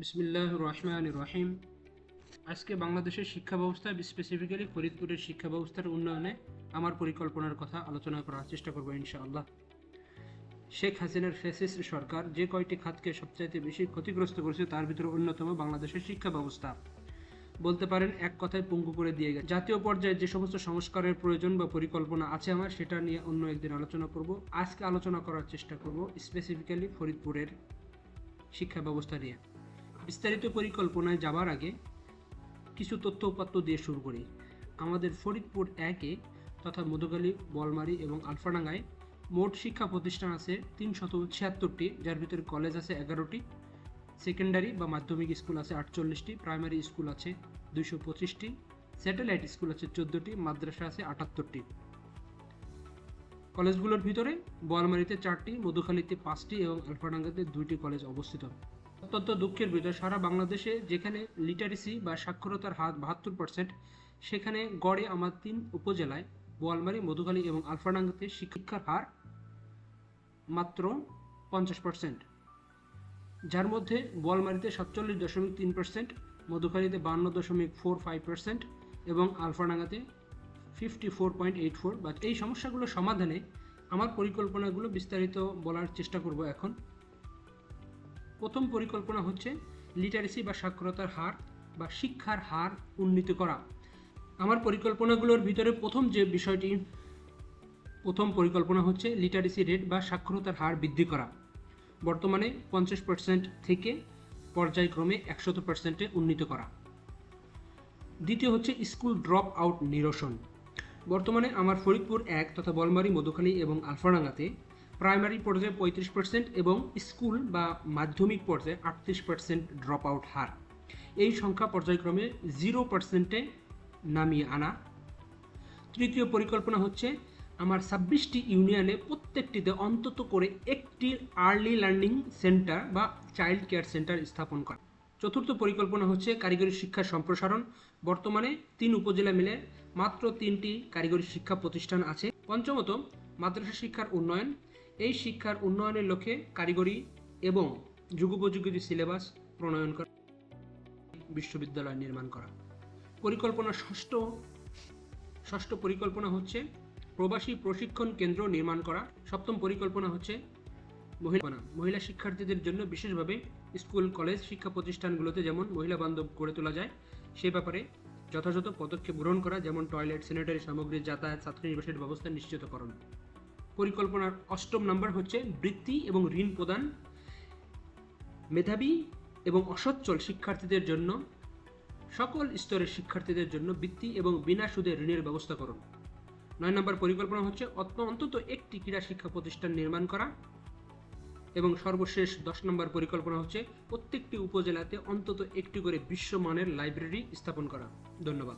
বিসমিল্লাহির রহমানির রহিম। আজকে বাংলাদেশের শিক্ষা ব্যবস্থা, স্পেসিফিক্যালি ফরিদপুরের শিক্ষা ব্যবস্থার উন্নয়নে আমার পরিকল্পনার কথা আলোচনা করার চেষ্টা করব ইনশাআল্লাহ। শেখ হাসিনার ফ্যাসিস্ট সরকার যে কয়টি খাতকে সবচাইতে বেশি ক্ষতিগ্রস্ত করেছে তার ভিতরে অন্যতম বাংলাদেশের শিক্ষা ব্যবস্থা। বলতে পারেন এক কথায় পঙ্গু করে দিয়ে গেছে। জাতীয় পর্যায়ে যে সমস্ত সংস্কারের প্রয়োজন বা পরিকল্পনা আছে আমার, সেটা নিয়ে অন্য একদিন আলোচনা করব। আজকে আলোচনা করার চেষ্টা করব স্পেসিফিক্যালি ফরিদপুরের শিক্ষা ব্যবস্থা নিয়ে। বিস্তারিত পরিকল্পনায় যাবার আগে কিছু তথ্য উপাত্ত দিয়ে শুরু করি। আমাদের ফরিদপুর 1-এ তথা মধুখালী, বলমারী এবং আলফাডাঙ্গায় মোট শিক্ষা প্রতিষ্ঠান আছে 376টি, যার ভিতরে কলেজ আছে 11টি, সেকেন্ডারি বা মাধ্যমিক স্কুল আছে 48টি, প্রাইমারি স্কুল আছে 225টি, স্যাটেলাইট স্কুল আছে 14টি, মাদ্রাসা আছে 78টি। কলেজগুলোর ভিতরে বলমারীতে 4টি, মধুখালীতে 5টি এবং আলফাডাঙ্গাতে 2টি কলেজ অবস্থিত। অত্যন্ত দুঃখের বিষয়, সারা বাংলাদেশে যেখানে লিটারেসি বা সাক্ষরতার হার 72%, সেখানে গড়ে আমার 3 উপজেলায় বোয়ালমারী, মধুখালী এবং আলফাডাঙ্গাতে শিক্ষার হার মাত্র 50%, যার মধ্যে বোয়ালমারীতে 47.3%, মধুখালীতে 52.45% এবং আলফাডাঙ্গাতে 54.84%। বা এই সমস্যাগুলো সমাধানে আমার পরিকল্পনাগুলো বিস্তারিত বলার চেষ্টা করব এখন। প্রথম পরিকল্পনা হচ্ছে লিটারেসি বা সাক্ষরতার হার বা শিক্ষার হার উন্নীত করা। আমার পরিকল্পনাগুলোর ভিতরে প্রথম পরিকল্পনা হচ্ছে লিটারেসি রেট বা সাক্ষরতার হার বৃদ্ধি করা। বর্তমানে 50% থেকে পর্যায়ক্রমে 100%-এ উন্নীত করা। দ্বিতীয় হচ্ছে স্কুল ড্রপ আউট নিরসন। বর্তমানে আমার ফরিদপুর 1 তথা বলমারী, মধুখালী এবং আলফাডাঙ্গাতে প্রাইমারি পর্যায়ে 35% এবং স্কুল বা মাধ্যমিক পর্যায়ে 38% ড্রপ আউট হার। এই সংখ্যা পর্যায়ক্রমে 0%-এ নামিয়ে আনা। তৃতীয় পরিকল্পনা হচ্ছে আমার 26টি ইউনিয়নে প্রত্যেকটিতে অন্তত করে একটি আর্লি লার্নিং সেন্টার বা চাইল্ড কেয়ার সেন্টার স্থাপন করা। চতুর্থ পরিকল্পনা হচ্ছে কারিগরি শিক্ষার সম্প্রসারণ। বর্তমানে 3 উপজেলা মিলে মাত্র 3টি কারিগরি শিক্ষা প্রতিষ্ঠান আছে। পঞ্চমত, মাদ্রাসা শিক্ষার উন্নয়ন। এই শিক্ষার উন্নয়নের লক্ষ্যে কারিগরি এবং যুগোপযোগী সিলেবাস প্রণয়ন করা, বিশ্ববিদ্যালয় নির্মাণ করা। পরিকল্পনা ষষ্ঠ পরিকল্পনা হচ্ছে প্রবাসী প্রশিক্ষণ কেন্দ্র নির্মাণ করা। সপ্তম পরিকল্পনা হচ্ছে মহিলা শিক্ষার্থীদের জন্য বিশেষভাবে স্কুল, কলেজ, শিক্ষা প্রতিষ্ঠানগুলোতে যেমন মহিলা বান্ধব গড়ে তোলা যায় সে ব্যাপারে যথাযথ পদক্ষেপ গ্রহণ করা, যেমন টয়লেট, স্যানিটারি সামগ্রী, যাতায়াত, ছাত্রীনিবাসের ব্যবস্থা নিশ্চিতকরণ। পরিকল্পনার 8ম নাম্বার হচ্ছে বৃত্তি এবং ঋণ প্রদান। মেধাবী এবং অসচ্ছল শিক্ষার্থীদের জন্য, সকল স্তরের শিক্ষার্থীদের জন্য বৃত্তি এবং বিনা সুদে ঋণের ব্যবস্থা করুন। 9 নম্বর পরিকল্পনা হচ্ছে অন্তত একটি ক্রীড়া শিক্ষা প্রতিষ্ঠান নির্মাণ করা। এবং সর্বশেষ 10 নম্বর পরিকল্পনা হচ্ছে প্রত্যেকটি উপজেলাতে অন্তত একটি করে বিশ্বমানের লাইব্রেরি স্থাপন করা। ধন্যবাদ।